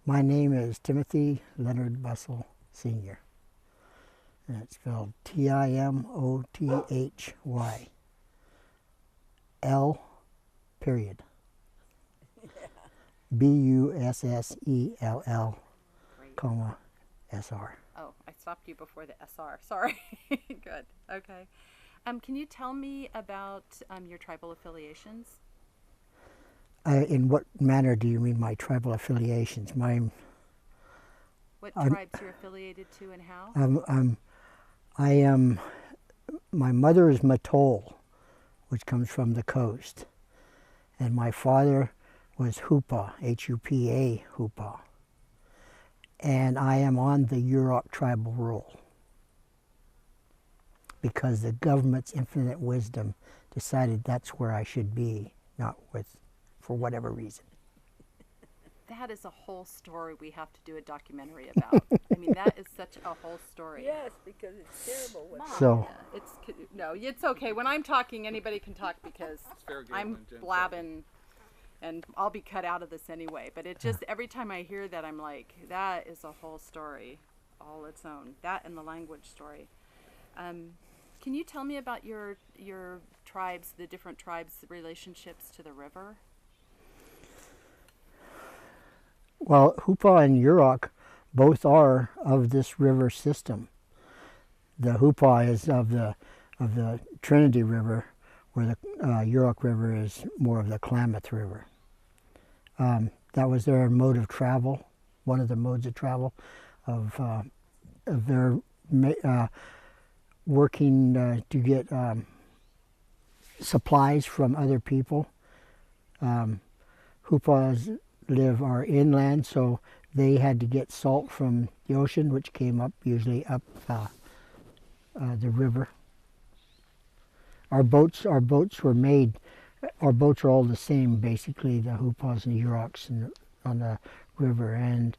My name is Timothy Leonard Bussell, Sr. And it's spelled Timothy. L, period. Bussell, Great. comma, SR. Oh, I stopped you before the SR. Sorry. Good. Okay. Can you tell me about your tribal affiliations? In what manner do you mean my tribal affiliations? What I'm, tribes you're affiliated to and how? I am, my mother is Matol, which comes from the coast. And my father was Hupa, H-U-P-A, Hupa. And I am on the Yurok tribal roll because the government's infinite wisdom decided that's where I should be, not for whatever reason. That is a whole story we have to do a documentary about. I mean, that is such a whole story. Yes, because it's terrible. What So, It's okay. When I'm talking, anybody can talk because I'm blabbing, and I'll be cut out of this anyway. But it just every time I hear that, I'm like, that is a whole story, all its own. That and the language story. Can you tell me about your tribes, the different tribes' relationships to the river? well, Hupa and Yurok both are of this river system. The Hupa is of the Trinity River, where the Yurok River is more of the Klamath River. That was their mode of travel, one of the modes of travel of their working to get supplies from other people. Hupas are inland, so they had to get salt from the ocean, which came up usually up the river. Our boats were made. Our boats are all the same, basically, the Hupas and the Yuroks on the river, and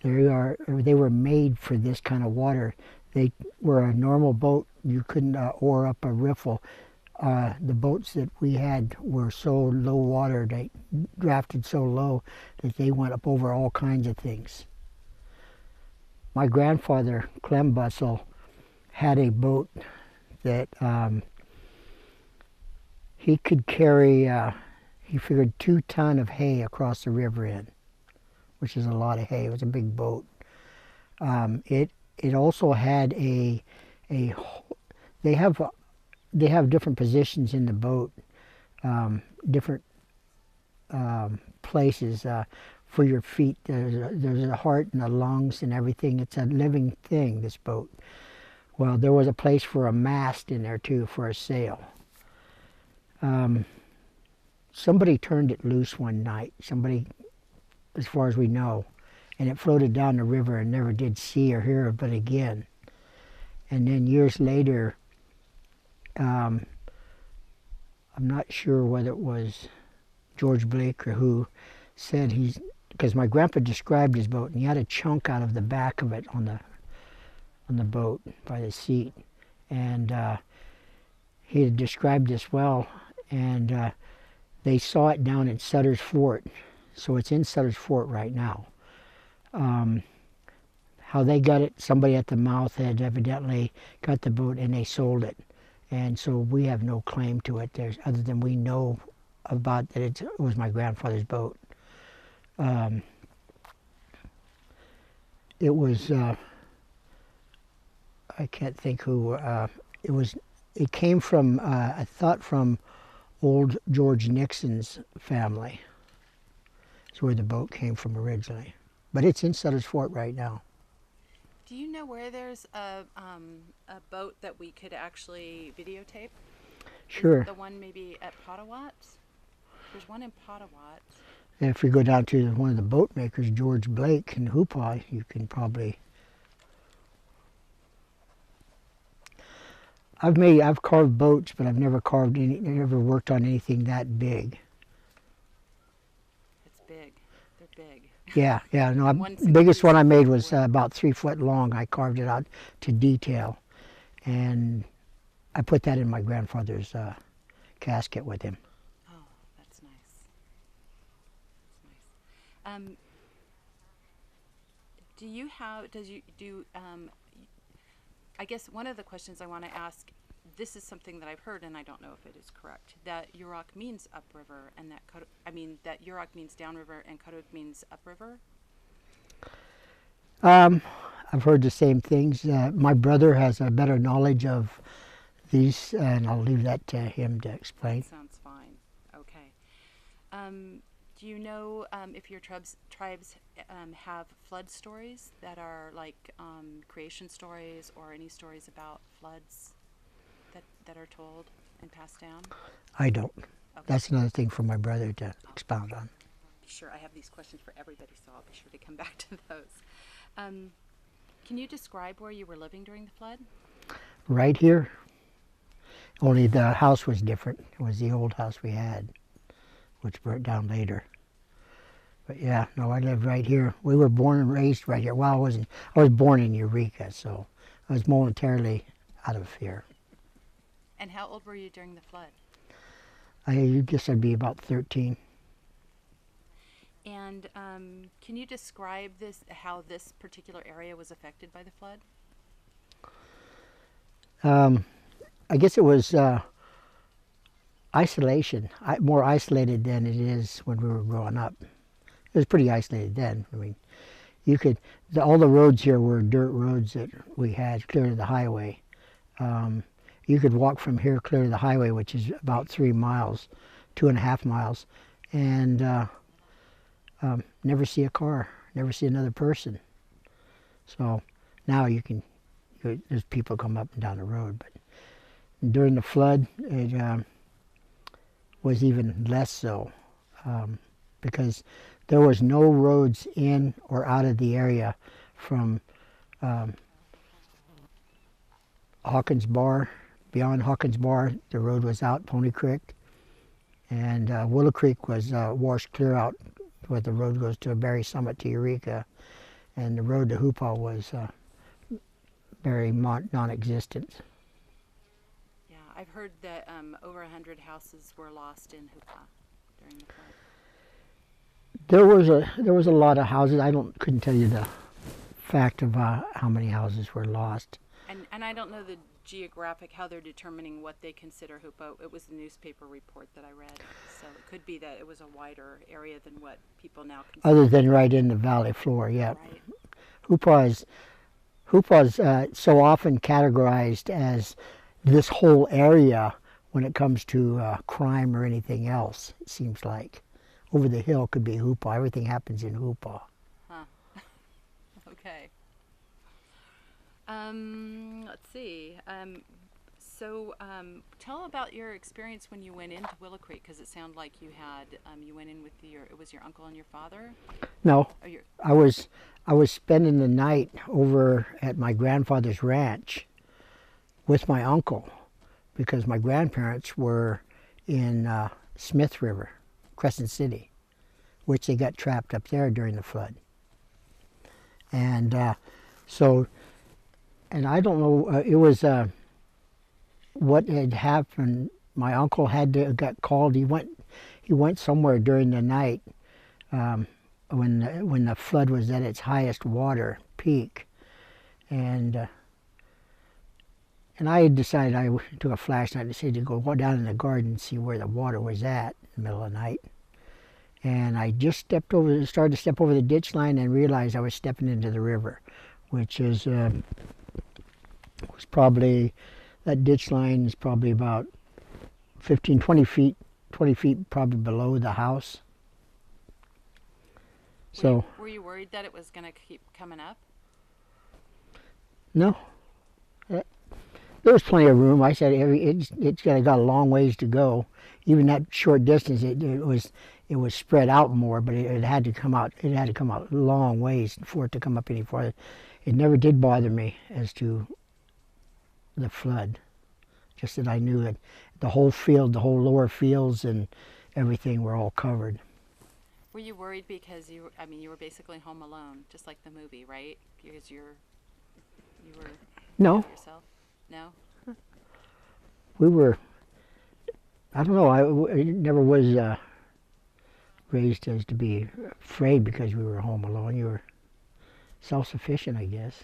they were made for this kind of water. They were a normal boat. You couldn't oar up a riffle. The boats that we had were so low water, they drafted so low that they went up over all kinds of things. My grandfather, Clem Bussell, had a boat that he could carry, he figured 2 tons of hay across the river in, which is a lot of hay. It was a big boat. It also had they have different positions in the boat, different places for your feet. There's a heart and a lungs and everything. It's a living thing, this boat. Well, there was a place for a mast in there too, for a sail. Somebody turned it loose one night, as far as we know, and it floated down the river and never did see or hear of it again. And then years later, I'm not sure whether it was George Blake or who said because my grandpa described his boat, and he had a chunk out of the back of it on the boat by the seat, and he had described this well, and they saw it down in Sutter's Fort, so it's in Sutter's Fort right now. How they got it, somebody at the mouth had evidently got the boat and they sold it. And so we have no claim to it, other than we know about that it was my grandfather's boat. It was, I can't think who, it came from, I thought from old George Nixon's family. That's where the boat came from originally. But it's in Sutter's Fort right now. Do you know where there's a boat that we could actually videotape? Sure. Is it the one maybe at Potawat? There's one in Potawat. And if we go down to one of the boat makers, George Blake in Hupa, you can probably. I've carved boats, but I've never worked on anything that big. It's big. They're big. Yeah. No, the biggest one I made was about 3 foot long. I carved it out to detail, and I put that in my grandfather's casket with him. Oh, that's nice. That's nice. I guess one of the questions I want to ask, this is something that I've heard, and I don't know if it is correct, that Yurok means upriver, and that Yurok means downriver, and Kaduk means upriver. I've heard the same things. My brother has a better knowledge of these, and I'll leave that to him to explain. That sounds fine. Okay. Do you know if your tribes have flood stories that are like creation stories or any stories about floods that are told and passed down? I don't. Okay. That's another thing for my brother to expound on. Sure, I have these questions for everybody, so I'll be sure to come back to those. Can you describe where you were living during the flood? Right here. Only the house was different. It was the old house we had, which burnt down later. But yeah, no, I lived right here. We were born and raised right here. Well, I was born in Eureka, so I was momentarily out of here. And how old were you during the flood? I guess I'd be about 13. And can you describe how this particular area was affected by the flood? I guess it was isolation, more isolated than it is when we were growing up. It was pretty isolated then. I mean, all the roads here were dirt roads that we had clear to the highway. You could walk from here clear to the highway, which is about 3 miles, 2.5 miles, and never see a car, never see another person. So now there's people come up and down the road, but during the flood, it was even less so, because there was no roads in or out of the area from Hawkins Bar. Beyond Hawkins Bar, the road was out Pony Creek, and Willow Creek was washed clear out, where the road goes to Berry Summit to Eureka, and the road to Hoopaw was very non-existent. Yeah, I've heard that over 100 houses were lost in Hoopaw during the flood. There was a lot of houses. Couldn't tell you the fact of how many houses were lost. And I don't know the geographic, how they're determining what they consider Hoopaw. It was a newspaper report that I read, so it could be that it was a wider area than what people now consider. Other than right in the valley floor, yeah. Right. Hoopaw's so often categorized as this whole area when it comes to crime or anything else, it seems like. Over the hill could be Hoopaw. Everything happens in Hoopaw. Huh. Okay. Let's see. So tell about your experience when you went into Willow Creek, because it sounded like you went in with it was your uncle and your father? No, I was spending the night over at my grandfather's ranch with my uncle, because my grandparents were in Smith River, Crescent City, which they got trapped up there during the flood. And and I don't know, it was what had happened. My uncle got called. He went somewhere during the night when the flood was at its highest water peak, and I had decided, I took a flashlight and decided to go down in the garden and see where the water was at in the middle of the night. And I just started to step over the ditch line and realized I was stepping into the river, which is was probably, that ditch line is probably about 20 feet probably below the house. So were you worried that it was going to keep coming up? No. There was plenty of room. I said it's got a long ways to go. Even that short distance, it was spread out more, but it had to come out. It had to come out long ways for it to come up any farther. It never did bother me as to the flood. Just that I knew that the whole field, the whole lower fields and everything were all covered. Were you worried because you were basically home alone, just like the movie, right? Because you were No. yourself? No? We were, I don't know, I never was raised as to be afraid because we were home alone. self-sufficient, I guess.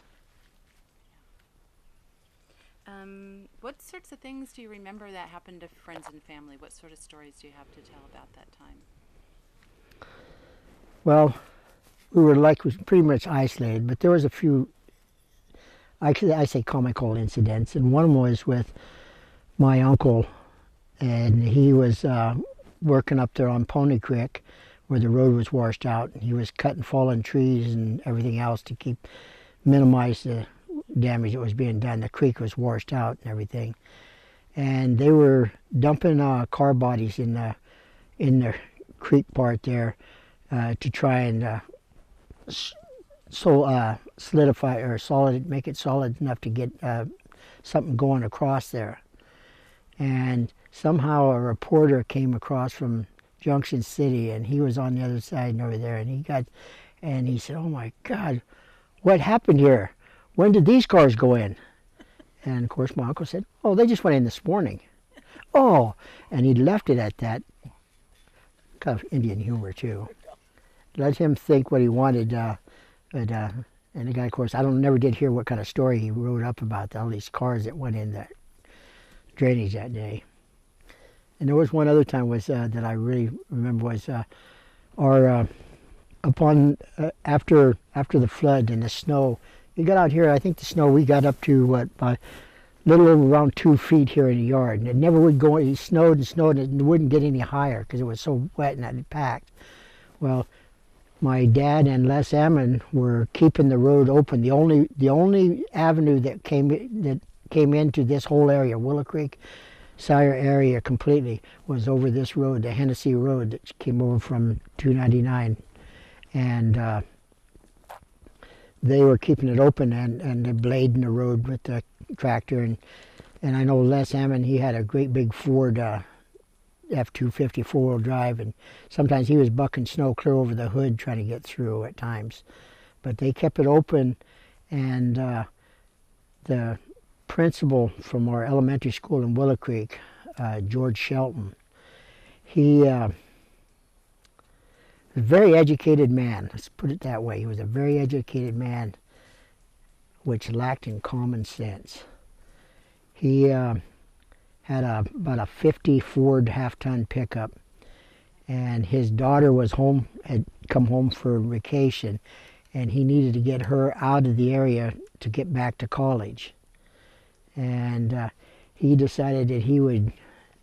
What sorts of things do you remember that happened to friends and family? What sort of stories do you have to tell about that time? Well, we were pretty much isolated, but there was a few, I say comical incidents, and one was with my uncle, and he was working up there on Pony Creek where the road was washed out, and he was cutting fallen trees and everything else to minimize the damage that was being done. The creek was washed out and everything, and they were dumping car bodies in the creek part there to try and solidify or make it solid enough to get something going across there. And somehow a reporter came across from Junction City, and he was on the other side and over there, and he said, "Oh my God, what happened here? When did these cars go in?" And of course my uncle said, "Oh, they just went in this morning." Oh, and he left it at that. Kind of Indian humor too. Let him think what he wanted, and the guy, of course, never did hear what kind of story he wrote up about all these cars that went in the drainage that day. And there was one other time that I really remember was after the flood and the snow. We got out here. I think the snow we got up to by little over around 2 feet here in the yard, and it never would go. It snowed and snowed, and it wouldn't get any higher because it was so wet and it had packed. Well, my dad and Les Ammon were keeping the road open. The only avenue that came into this whole area, Willow Creek, Sire area completely, was over this road, the Hennessy Road that came over from 299, and they were keeping it open and the blade in the road with the tractor, and I know Les Ammon, he had a great big Ford F-250 four-wheel drive, and sometimes he was bucking snow clear over the hood trying to get through at times. But they kept it open, and the principal from our elementary school in Willow Creek, George Shelton, he was a very educated man, let's put it that way. He was a very educated man, which lacked in common sense. He had about a 50 Ford half-ton pickup, and his daughter had come home for vacation, and he needed to get her out of the area to get back to college. And he decided that he would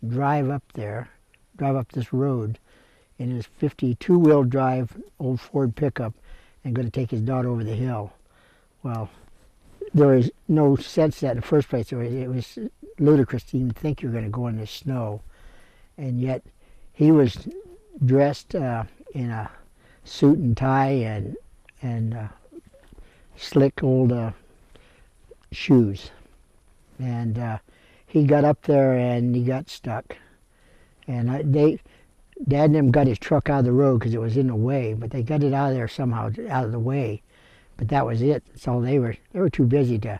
drive up this road in his 52-wheel drive old Ford pickup and going to take his daughter over the hill. Well, there was no sense that in the first place. It was ludicrous to even think you were going to go in the snow. And yet he was dressed in a suit and tie and slick old shoes. And he got up there and he got stuck. And Dad and them got his truck out of the road because it was in the way, but they got it out of there somehow, out of the way. But that was it. That's all they were too busy to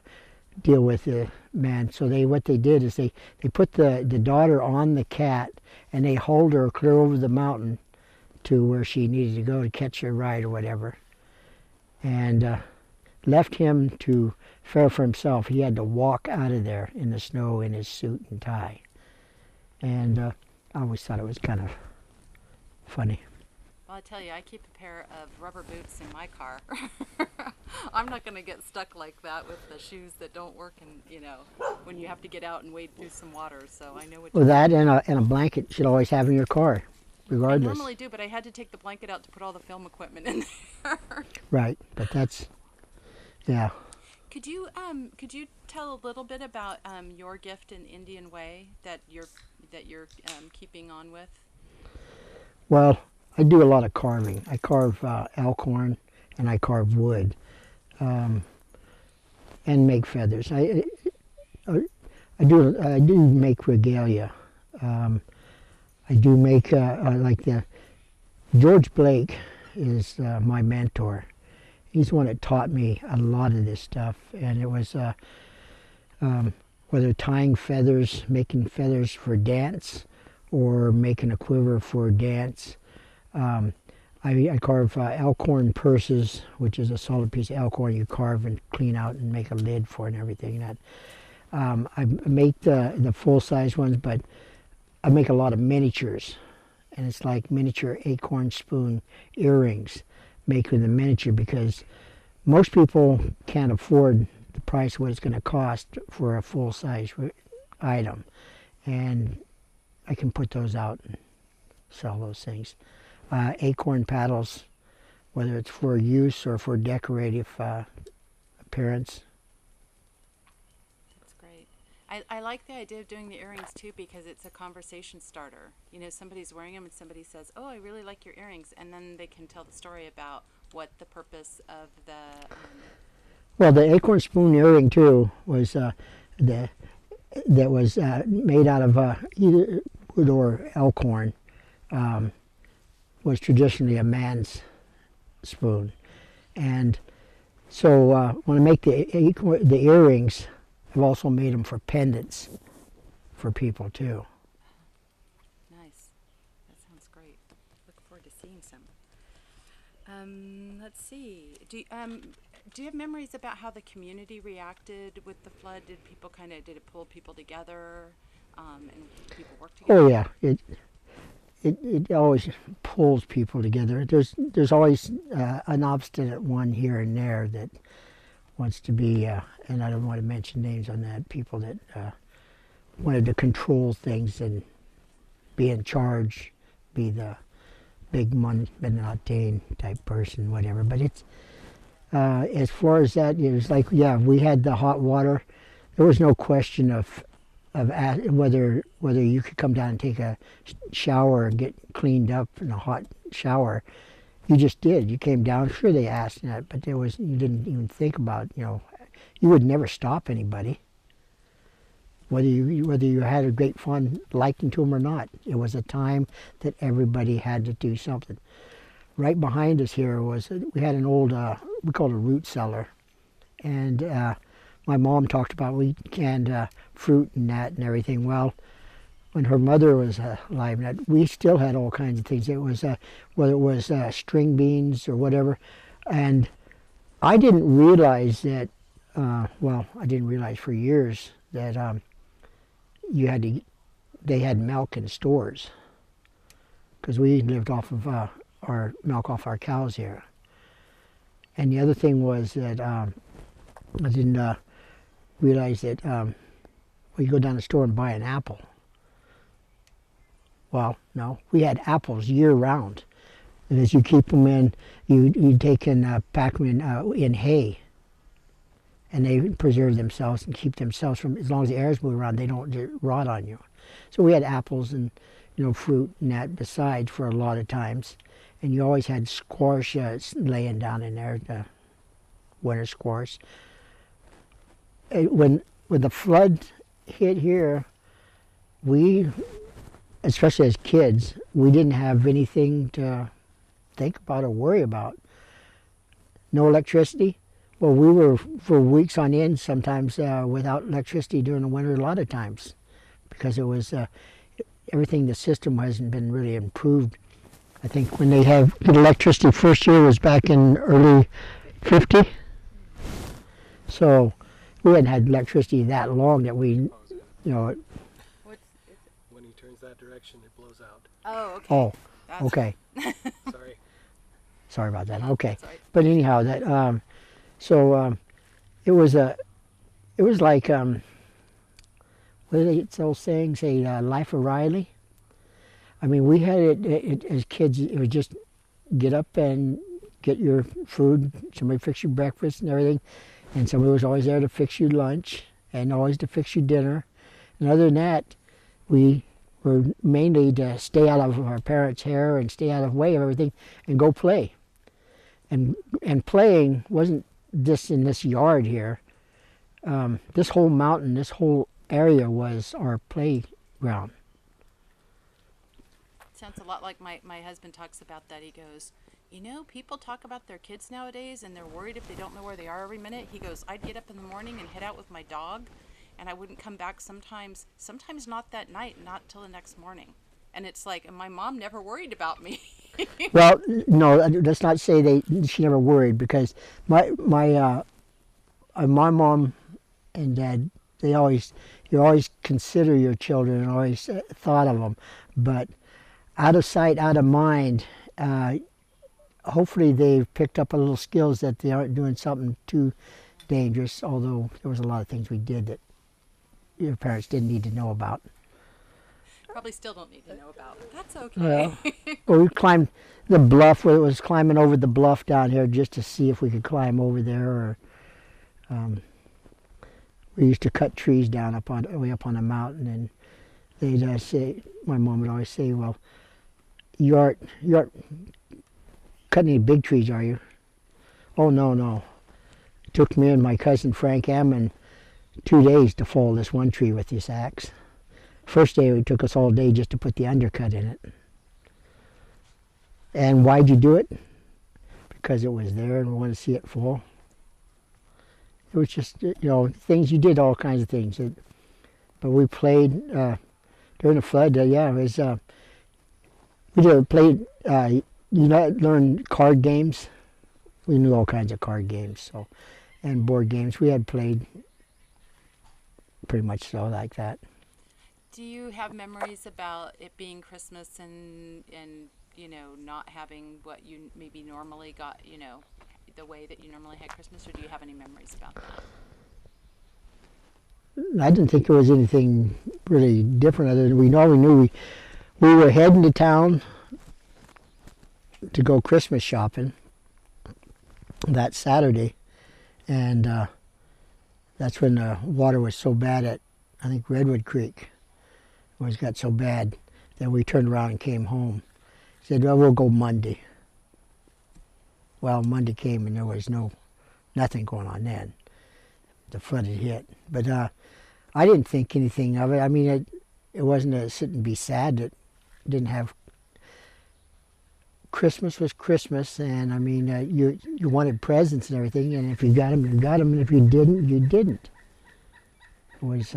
deal with the man. So what they did is they put the daughter on the cat, and they hauled her clear over the mountain to where she needed to go to catch her ride or whatever. And left him to fare for himself. He had to walk out of there in the snow in his suit and tie. And I always thought it was kind of funny. Well, I tell you, I keep a pair of rubber boots in my car. I'm not going to get stuck like that with the shoes that don't work, and when you have to get out and wade through some water. So I know what. Well, that and a blanket you should always have in your car, regardless. I normally do, but I had to take the blanket out to put all the film equipment in there. Right, but that's, yeah. Could you tell a little bit about your gift in Indian Way that you're keeping on with? Well, I do a lot of carving. I carve elk horn and I carve wood, and make feathers. I do make regalia. I do make like George Blake is my mentor. He's the one that taught me a lot of this stuff, and it was whether tying feathers, making feathers for dance, or making a quiver for dance. I carve elkhorn purses, which is a solid piece of elkhorn you carve and clean out and make a lid for and everything. That I make the full size ones, but I make a lot of miniatures, and it's like miniature acorn spoon earrings, made with the miniature, because most people can't afford the price of what it's going to cost for a full size item, and I can put those out and sell those things. Acorn paddles, whether it's for use or for decorative appearance. That's great. I like the idea of doing the earrings too, because it's a conversation starter. You know, somebody's wearing them and somebody says, "Oh, I really like your earrings," and then they can tell the story about what the purpose of the. Well, the acorn spoon earring too was that was made out of either wood or elkhorn. Was traditionally a man's spoon, and so when I make the earrings, I've also made them for pendants for people too. Nice. That sounds great. Look forward to seeing some. Let's see. Do you have memories about how the community reacted with the flood? Did it pull people together, and people work together? Oh yeah, it always pulls people together. There's always an obstinate one here and there that wants to be, and I don't want to mention names on that, people that wanted to control things and be in charge, be the big Montagne type person, whatever. But it's as far as that, it was like, yeah, we had the hot water. There was no question of whether you could come down and take a shower and get cleaned up in a hot shower. You just did. You came down. Sure, they asked that, but you didn't even think about, you would never stop anybody. Whether you had a great fun liking to them or not, it was a time that everybody had to do something. Right behind us here we had an old we called it a root cellar, and my mom talked about we canned fruit and that and everything. Well, when her mother was alive, we still had all kinds of things. It was whether it was string beans or whatever, and I didn't realize that. I didn't realize for years that they had milk in stores, because we lived off of our milk off our cows here. And the other thing was that I didn't realize that you go down the store and buy an apple. Well, no, we had apples year round. And as you keep them in, you take and pack them in hay. And they preserve themselves and keep themselves from, as long as the air's moving around, they don't rot on you. So we had apples and fruit and that besides for a lot of times. And you always had squash laying down in there, the winter squash. When the flood hit here, we, especially as kids, we didn't have anything to think about or worry about. No electricity. Well, we were for weeks on end sometimes without electricity during the winter a lot of times, because it was everything, the system hasn't been really improved. I think when they had electricity first year was back in early 50. So we hadn't had electricity that long that we, When he turns that direction, it blows out. Oh, okay. Oh, That's okay. Sorry. Sorry about that. Okay. That's right. But anyhow, that it was like what do they old saying? Say Life of Riley. I mean, we had it as kids. It was just get up and get your food. Somebody fix you breakfast and everything, and somebody was always there to fix you lunch and always to fix you dinner. And other than that, we were mainly to stay out of our parents' hair and stay out of the way of everything and go play. And playing wasn't just in this yard here. This whole mountain, this whole area was our playground. Sounds a lot like my husband talks about that. He goes, people talk about their kids nowadays and they're worried if they don't know where they are every minute. He goes, I'd get up in the morning and head out with my dog, and I wouldn't come back sometimes not that night, not till the next morning. And it's like, and my mom never worried about me. Well, no, let's not say she never worried, because my mom and dad, you always consider your children and always thought of them, but out of sight, out of mind. Hopefully they've picked up a little skills that they aren't doing something too dangerous, although there was a lot of things we did that your parents didn't need to know about. Probably still don't need to know about, but that's okay. Well, we climbed the bluff, where it was climbing over the bluff down here just to see if we could climb over there. Or we used to cut trees down way up on a mountain, and they'd say, my mom would always say, "Well, you aren't cutting any big trees, are you?" "Oh, no. It took me and my cousin Frank Ammon 2 days to fall this one tree with this axe. First day it took us all day just to put the undercut in it." "And why'd you do it?" "Because it was there and we wanted to see it fall." It was just, things you did, all kinds of things. But we played during the flood. It was we played. Learned card games. We knew all kinds of card games, and board games. We had played pretty much so like that. Do you have memories about it being Christmas and not having what you maybe normally got, the way that you normally had Christmas, or do you have any memories about that? I didn't think there was anything really different, other than we knew we were heading to town to go Christmas shopping that Saturday, and that's when the water was so bad at, I think, Redwood Creek. It got so bad that we turned around and came home. Said, "Well, we'll go Monday." Well, Monday came and there was nothing going on then. The flood had hit, but I didn't think anything of it. I mean, it wasn't a sit and be sad that didn't have. Christmas was Christmas, and I mean, you wanted presents and everything, and if you got them, you got them, and if you didn't, you didn't. It was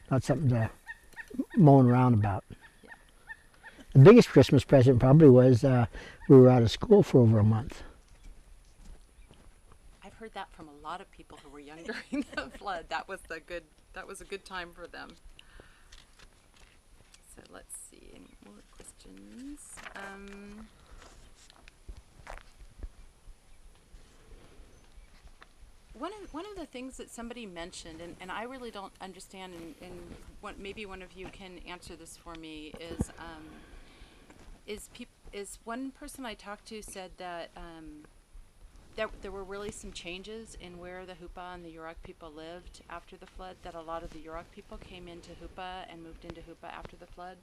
not something to moan around about. Yeah. The biggest Christmas present probably was we were out of school for over a month. I've heard that from a lot of people who were young during the flood. That was a good time for them. So let's see, any more questions? One of the things that somebody mentioned, and I really don't understand, and maybe one of you can answer this for me, is one person I talked to said that there were really some changes in where the Hoopa and the Yurok people lived after the flood, that a lot of the Yurok people came into Hoopa and moved into Hoopa after the flood.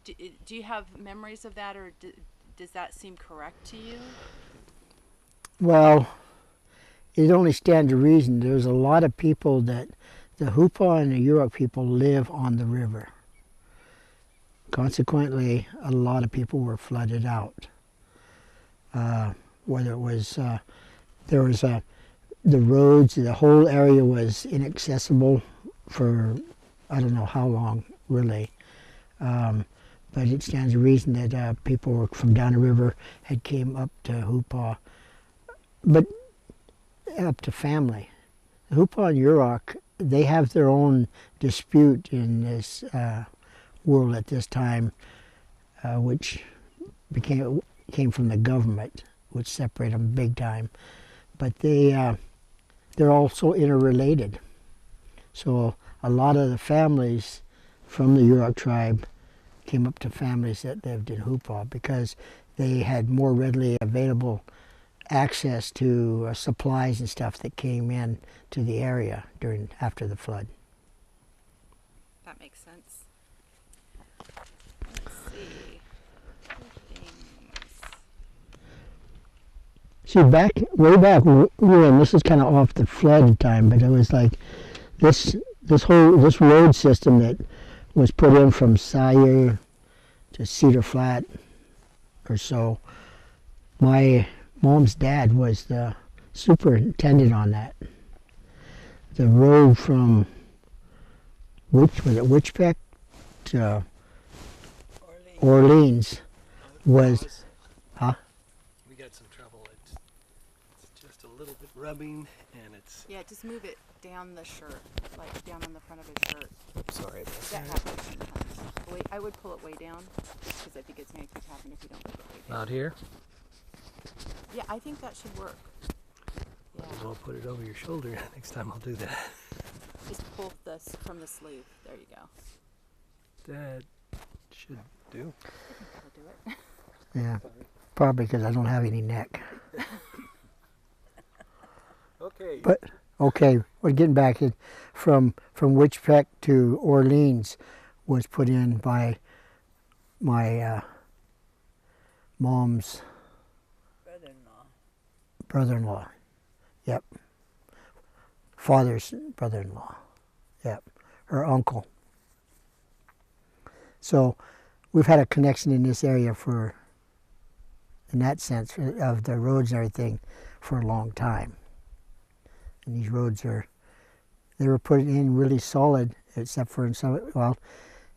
Do you have memories of that, or does that seem correct to you? Well, it only stands to reason. There's a lot of people that the Hoopa and the Yurok people live on the river. Consequently, a lot of people were flooded out. Whether it was, the roads, the whole area was inaccessible for I don't know how long, really. But it stands to reason that people from down the river had came up to Hoopa, but up to family. The Hoopa and Yurok, they have their own dispute in this world at this time, which came from the government, which separated them big time. But they're also interrelated. So a lot of the families from the Yurok tribe came up to families that lived in Hoopa because they had more readily available access to supplies and stuff that came in to the area after the flood. That makes sense. Let's see. See, way back, and this is kind of off the flood time, but it was like this road system that was put in from Sire to Cedar Flat or so. My mom's dad was the superintendent on that. The road from Witchbeck to Orleans was, Pause. huh? We got some trouble. It's just a little bit rubbing, and it's. Yeah, just move it down the shirt, like down on the front of his shirt. Sorry about That happens sometimes. Wait, I would pull it way down because I think it's going to keep happening if you don't put it way down. Not here. Yeah, I think that should work. Yeah. Might as well put it over your shoulder. Next time I'll do that. Just pull this from the sleeve. There you go. That should do. I think that'll do it. Yeah, probably because I don't have any neck. Okay. But okay, we're getting back in from Witchpeck to Orleans was put in by my mom's Brother-in-law. brother-in-law. Yep. Father's brother-in-law. Yep. Her uncle. So we've had a connection in this area for, in that sense, of the roads and everything for a long time. And these roads they were put in really solid, except for in some, well,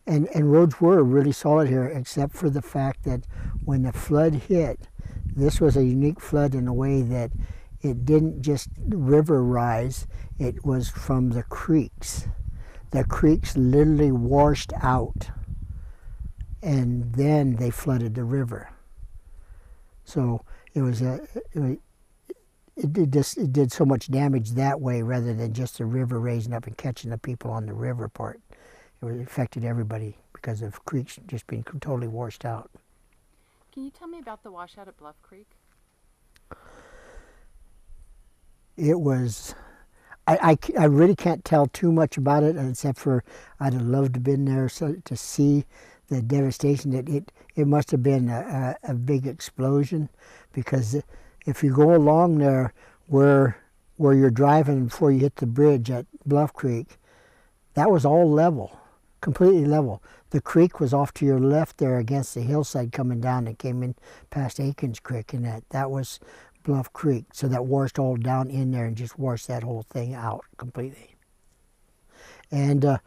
and roads were really solid here, except for the fact that when the flood hit, this was a unique flood in a way that it didn't just river rise, it was from the creeks. The creeks literally washed out, and then they flooded the river. So it did so much damage that way rather than just the river raising up and catching the people on the river part. It affected everybody because of creeks just being totally washed out. Can you tell me about the washout at Bluff Creek? It was, I really can't tell too much about it, except for I'd have loved to have been there to see the devastation. That it must have been a big explosion, because if you go along there where you're driving before you hit the bridge at Bluff Creek, that was all level, completely level. The creek was off to your left there against the hillside coming down that came in past Aikens Creek, and that was Bluff Creek. So that washed all down in there and just washed that whole thing out completely. And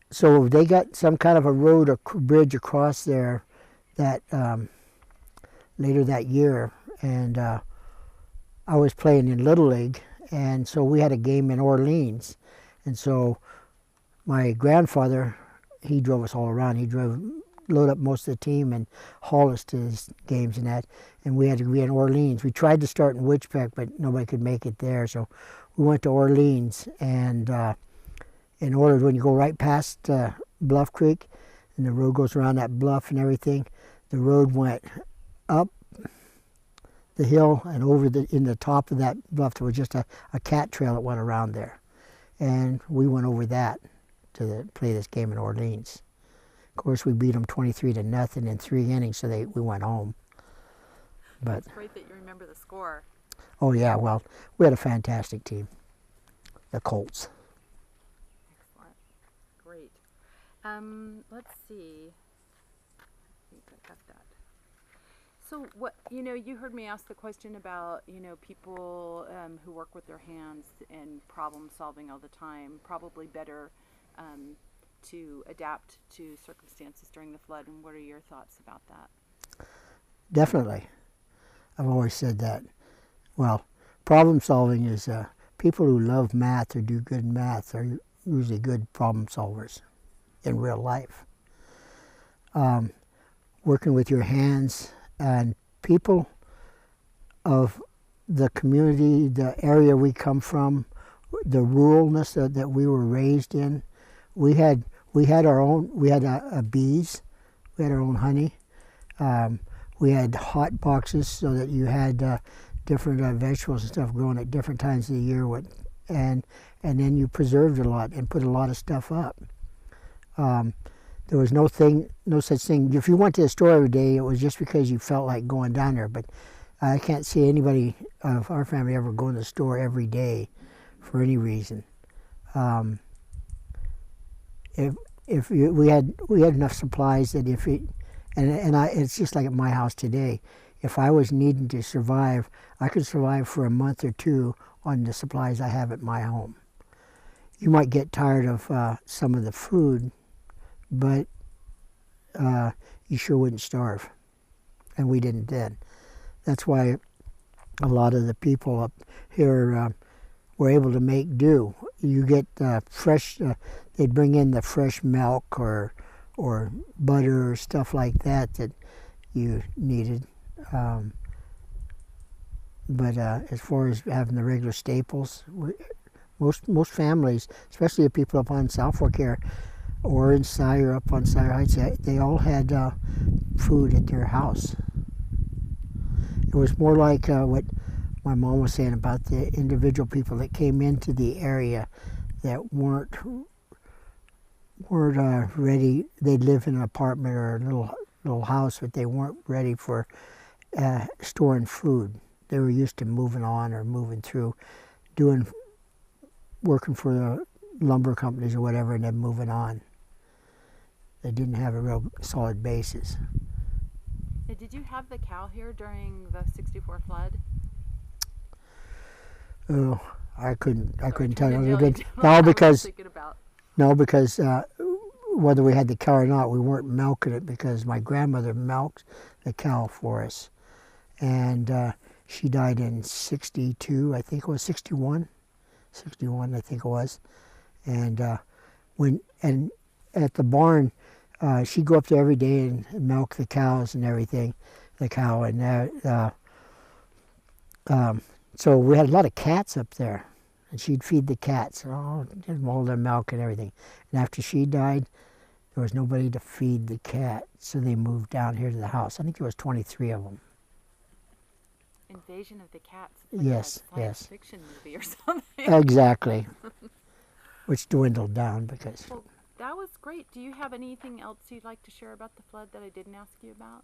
so they got some kind of a road or bridge across there that later that year, and I was playing in Little League, and so we had a game in Orleans, and so my grandfather, he drove us all around. He load up most of the team and haul us to his games and that, and we had to be in Orleans. We tried to start in Witchpeck, but nobody could make it there, so we went to Orleans, and in order, when you go right past Bluff Creek, and the road goes around that bluff and everything, the road went up the hill and over in the top of that bluff. There was just a cat trail that went around there, and we went over that to play this game in Orleans. Of course, we beat them 23-0 in 3 innings, so we went home. But It's great that you remember the score. oh yeah, well, we had a fantastic team, the Colts. Excellent. Great. Let's see. I think I got that. So what, you heard me ask the question about, people who work with their hands and problem solving all the time, probably better to adapt to circumstances during the flood. And what are your thoughts about that? Definitely. I've always said that. Well, problem solving is people who love math or do good in math are usually good problem solvers in real life. Working with your hands, and people of the community, the area we come from, the ruralness that we were raised in, we had our own. We had bees. We had our own honey. We had hot boxes so that you had different vegetables and stuff growing at different times of the year. And then you preserved a lot and put a lot of stuff up. There was no such thing. If you went to the store every day, it was just because you felt like going down there. But I can't see anybody of our family ever going to the store every day for any reason. We had enough supplies that it's just like at my house today. If I was needing to survive, I could survive for a month or two on the supplies I have at my home. You might get tired of some of the food, but you sure wouldn't starve. And we didn't then. That's why a lot of the people up here were able to make do. You get fresh, they'd bring in the fresh milk or butter or stuff like that that you needed. But as far as having the regular staples, most families, especially the people up on South Fork here or in Sire, up on Sire Heights, they all had food at their house. It was more like what my mom was saying about the individual people that came into the area that weren't ready. They'd live in an apartment or a little house, but they weren't ready for storing food. They were used to moving on or moving through, working for the lumber companies or whatever, and then moving on. They didn't have a real solid basis. Did you have the cow here during the '64 flood? Oh, I couldn't tell you. No, because whether we had the cow or not, we weren't milking it because my grandmother milked the cow for us, and she died in '62, I think it was 61, I think it was, and at the barn, she'd go up there every day and milk the cows and everything, so we had a lot of cats up there, and she'd feed the cats, and all their milk and everything. And after she died, there was nobody to feed the cat, so they moved down here to the house. I think there was 23 of them. Invasion of the Cats. It's like a science fiction movie or something. Exactly. Which dwindled down because... Well, that was great. Do you have anything else you'd like to share about the flood that I didn't ask you about?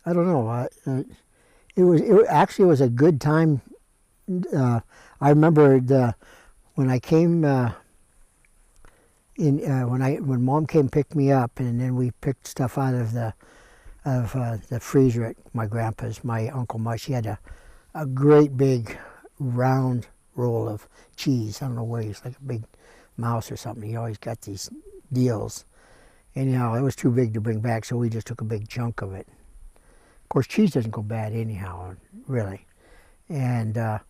I don't know. It actually was a good time. I remember when I came when Mom came pick me up, and then we picked stuff out of the freezer at my grandpa's. My Uncle Mush, he had a great big round roll of cheese. I don't know where he's like a big mouse or something. He always got these deals. Anyhow, it was too big to bring back, so we just took a big chunk of it. Of course, cheese doesn't go bad anyhow, really. And I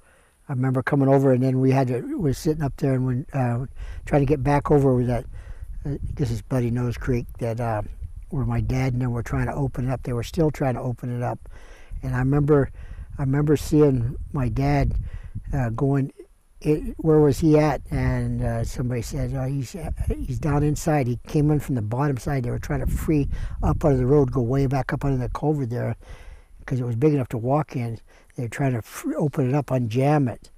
remember coming over, and then we were sitting up there and trying to get back over that. I guess it's Bloody Nose Creek that where my dad and them were trying to open it up. They were still trying to open it up, and I remember seeing my dad going. Where was he at? And somebody said, oh, he's down inside. He came in from the bottom side. They were trying to free up out of the road, go way back up under the culvert there, because it was big enough to walk in. They were trying to open it up, unjam it,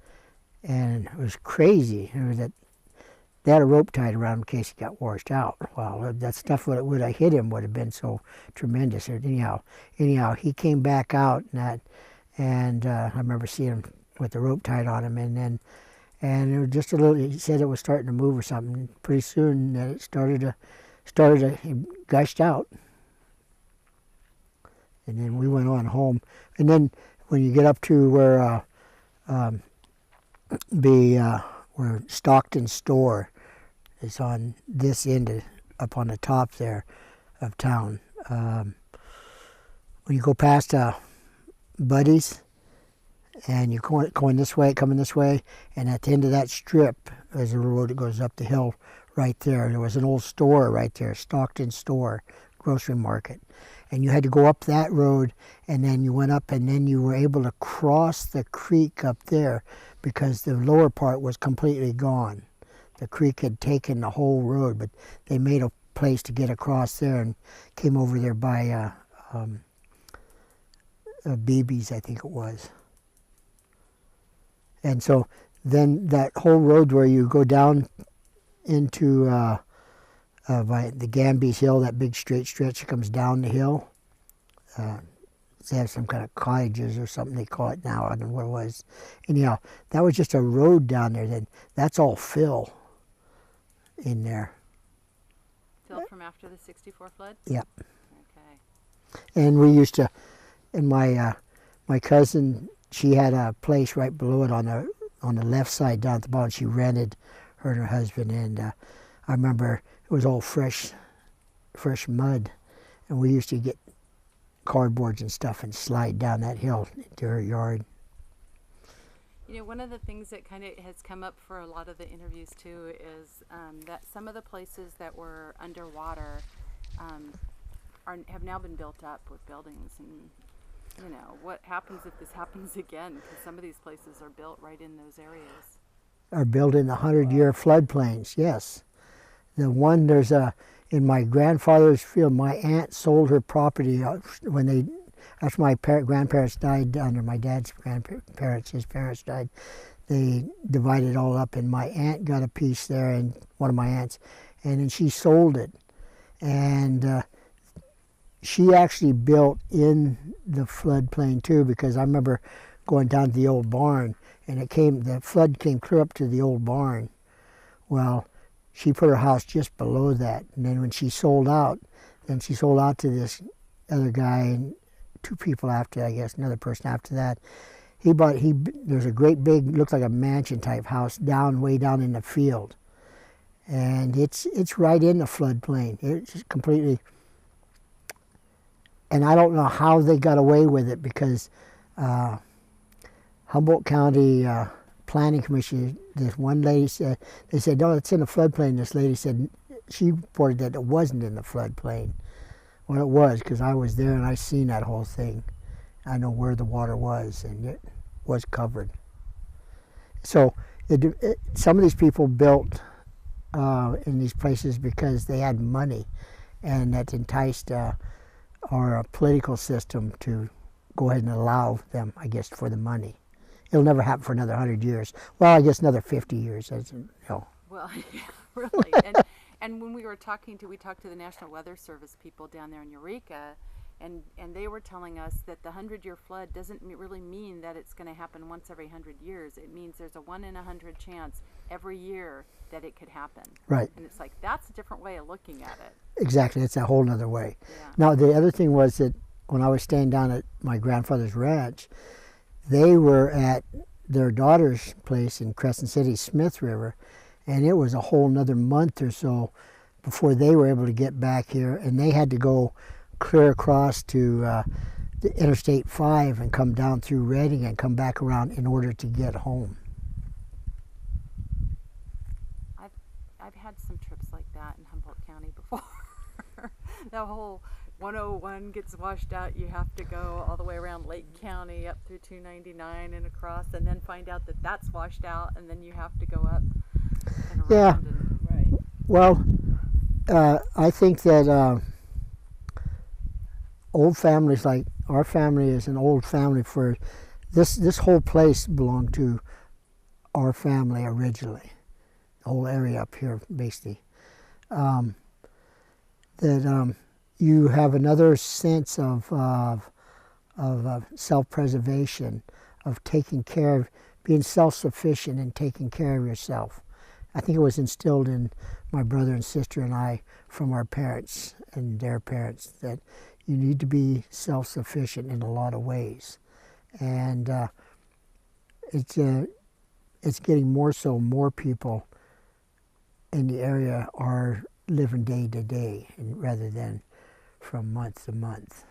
and it was crazy. They had a rope tied around him in case he got washed out. Well, that stuff would have hit him would have been so tremendous. Anyhow, he came back out and I remember seeing him with the rope tied on him, and it was just a little. He said it was starting to move or something. Pretty soon, it started to it gushed out, and then we went on home. And then when you get up to where where Stockton store is on this end, up on the top there of town. When you go past Buddy's, and you're coming this way, and at the end of that strip is a road that goes up the hill right there. There was an old store right there, Stockton store, grocery market. And you had to go up that road, and then you went up, and then you were able to cross the creek up there because the lower part was completely gone. The creek had taken the whole road, but they made a place to get across there and came over there by BB's, I think it was. And so then that whole road where you go down into by the Gamby's Hill, that big straight stretch that comes down the hill, they have some kind of cottages or something they call it now. I don't know what it was. Anyhow, that was just a road down there. Then that's all fill in there. Fill from after the '64 flood? Yep. Okay. And we used to, and my cousin, she had a place right below it on the left side down at the bottom. She rented her and her husband, and I remember it was all fresh mud, and we used to get cardboards and stuff and slide down that hill to her yard. You know, one of the things that kind of has come up for a lot of the interviews too is that some of the places that were underwater have now been built up with buildings, and you know, what happens if this happens again? Because some of these places are built right in those areas. Are built in the 100-year floodplains, yes. The one, in my grandfather's field, my aunt sold her property after my grandparents died, under my dad's grandparents, his parents died. They divided it all up, and my aunt got a piece there, and one of my aunts, and then she sold it. And she actually built in the floodplain too, because I remember going down to the old barn, and the flood came clear up to the old barn. Well, she put her house just below that, and then when she sold out, to this other guy and two people after, I guess, another person after that. There's a great big, looked like a mansion type house way down in the field, and it's right in the floodplain. It's just completely. And I don't know how they got away with it, because Humboldt County Planning Commission, this one lady said, they said, no, it's in the floodplain. This lady said, she reported that it wasn't in the floodplain. Well, it was, because I was there and I seen that whole thing. I know where the water was, and it was covered. So some of these people built in these places because they had money, and that enticed our political system to go ahead and allow them, I guess, for the money. It'll never happen for another 100 years. Well, I guess another 50 years. Well, yeah, really. And when we talked to the National Weather Service people down there in Eureka, and they were telling us that the 100-year flood doesn't really mean that it's going to happen once every 100 years. It means there's a 1 in 100 chance every year that it could happen. Right. And it's like, that's a different way of looking at it. Exactly. It's a whole other way. Yeah. Now, the other thing was that when I was staying down at my grandfather's ranch, they were at their daughter's place in Crescent City, Smith River, and it was a whole nother month or so before they were able to get back here, and they had to go clear across to the Interstate 5 and come down through Redding and come back around in order to get home. I've had some trips like that in Humboldt County before. The whole 101 gets washed out. You have to go all the way around Lake County up through 299 and across, and then find out that that's washed out, and then you have to go up and around. Yeah. Right. Well, I think that old families, like our family is an old family, for this whole place belonged to our family originally, the whole area up here basically. You have another sense of self-preservation, of taking care of, being self-sufficient and taking care of yourself. I think it was instilled in my brother and sister and I from our parents and their parents, that you need to be self-sufficient in a lot of ways. And it's getting more so, more people in the area are living day to day rather than from month to month.